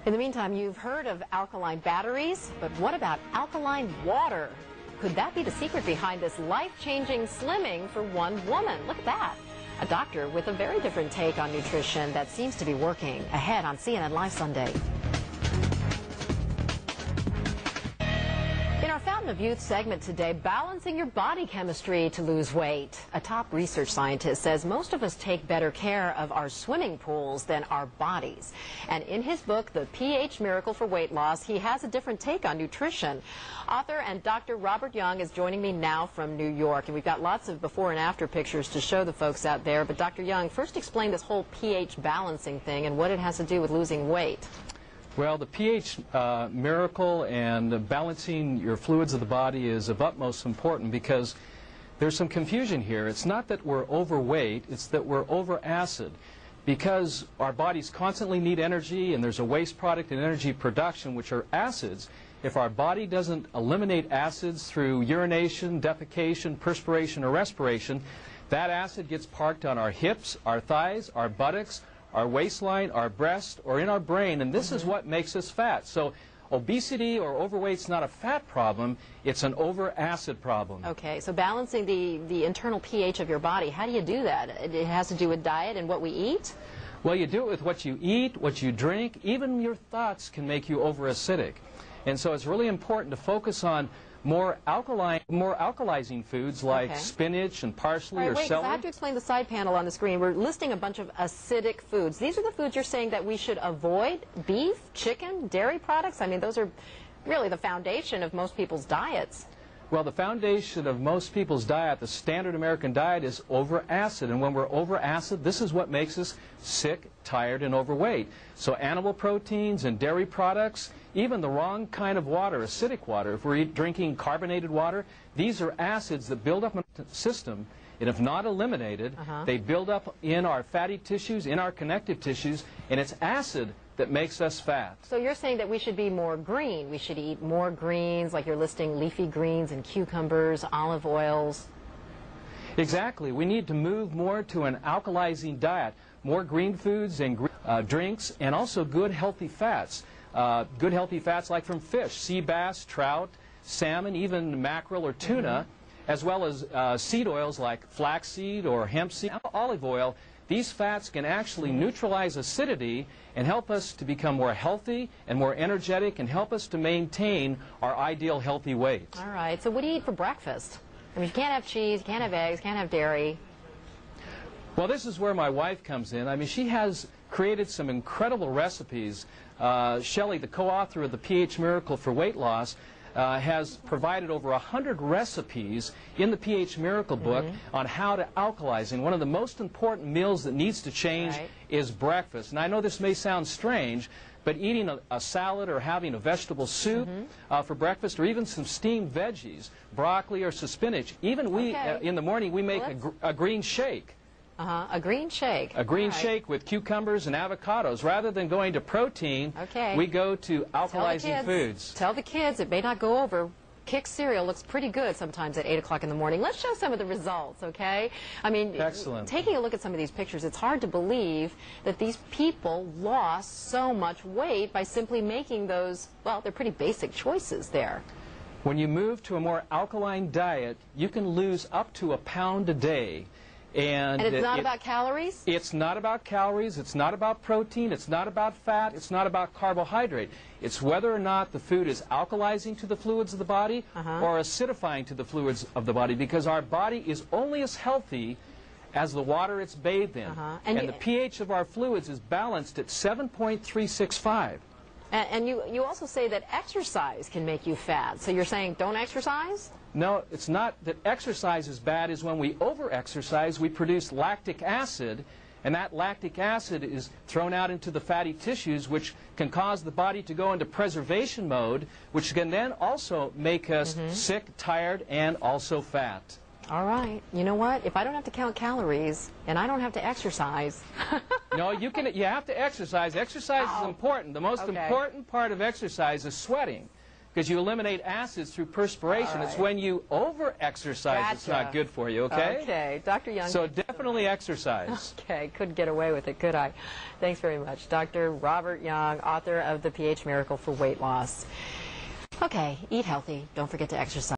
In the meantime, you've heard of alkaline batteries, but what about alkaline water? Could that be the secret behind this life-changing slimming for one woman? Look at that. A doctor with a very different take on nutrition that seems to be working. Ahead on CNN Live Sunday. In our Fountain of Youth segment today, balancing your body chemistry to lose weight. A top research scientist says most of us take better care of our swimming pools than our bodies. And in his book, The pH Miracle for Weight Loss, he has a different take on nutrition. Author and Dr. Robert Young is joining me now from New York, and we've got lots of before and after pictures to show the folks out there. But Dr. Young, first explain this whole pH balancing thing and what it has to do with losing weight. Well, the pH miracle and balancing your fluids of the body is of utmost importance because there's some confusion here. It's not that we're overweight, it's that we're over acid. Because our bodies constantly need energy and there's a waste product in energy production, which are acids. If our body doesn't eliminate acids through urination, defecation, perspiration, or respiration, that acid gets parked on our hips, our thighs, our buttocks, our waistline, our breast, or in our brain, and this is what makes us fat. So obesity or overweight's not a fat problem, it's an over-acid problem. Okay, so balancing the internal pH of your body, how do you do that? It has to do with diet and what we eat? Well, you do it with what you eat, what you drink, even your thoughts can make you over-acidic. And so it's really important to focus on more alkalizing foods like spinach and parsley or celery. I have to explain the side panel on the screen. We're listing a bunch of acidic foods. These are the foods you're saying that we should avoid: beef, chicken, dairy products. I mean, those are really the foundation of most people's diets. Well, the foundation of most people's diet, the standard American diet, is over acid. And when we're over acid, this is what makes us sick, tired, and overweight. So animal proteins and dairy products, even the wrong kind of water, acidic water, if we're drinking carbonated water, these are acids that build up in the system, and if not eliminated, they build up in our fatty tissues, in our connective tissues, and it's acid that makes us fat. So you're saying that we should be more green. We should eat more greens, like you're listing leafy greens and cucumbers, olive oils. Exactly. We need to move more to an alkalizing diet, more green foods and drinks, and also good healthy fats. Good healthy fats like from fish, sea bass, trout, salmon, even mackerel or tuna, as well as seed oils like flaxseed or hemp seed, olive oil. These fats can actually neutralize acidity and help us to become more healthy and more energetic and help us to maintain our ideal healthy weight. All right. So what do you eat for breakfast? I mean, you can't have cheese, you can't have eggs, you can't have dairy. Well, this is where my wife comes in. I mean, she has created some incredible recipes. Shelley, the co-author of The pH Miracle for Weight Loss, has provided over 100 recipes in the pH Miracle book on how to alkalize. And one of the most important meals that needs to change is breakfast. And I know this may sound strange, but eating a salad or having a vegetable soup for breakfast, or even some steamed veggies, broccoli or some spinach, even we in the morning we make a green shake. A green shake. A green shake with cucumbers and avocados. Rather than going to protein, we go to alkalizing foods. Tell the kids, it may not go over. Kick cereal looks pretty good sometimes at 8 o'clock in the morning. Let's show some of the results, okay? I mean, taking a look at some of these pictures, it's hard to believe that these people lost so much weight by simply making those, well, they're pretty basic choices there. When you move to a more alkaline diet, you can lose up to 1 pound a day. And it's not about calories? It's not about calories, it's not about protein, it's not about fat, it's not about carbohydrate. It's whether or not the food is alkalizing to the fluids of the body or acidifying to the fluids of the body, because our body is only as healthy as the water it's bathed in. And the pH of our fluids is balanced at 7.365. And you also say that exercise can make you fat. So you're saying don't exercise? No, it's not that exercise is bad. Is when we over-exercise, we produce lactic acid, and that lactic acid is thrown out into the fatty tissues, which can cause the body to go into preservation mode, which can then also make us sick, tired, and also fat. All right. You know what? If I don't have to count calories and I don't have to exercise. No, you have to exercise. Exercise is important. The most important part of exercise is sweating, because you eliminate acids through perspiration. It's when you over-exercise it's not good for you, okay? Okay. Dr. Young. So Definitely exercise. Okay, couldn't get away with it, could I? Thanks very much. Dr. Robert Young, author of The pH Miracle for Weight Loss. Okay, eat healthy. Don't forget to exercise.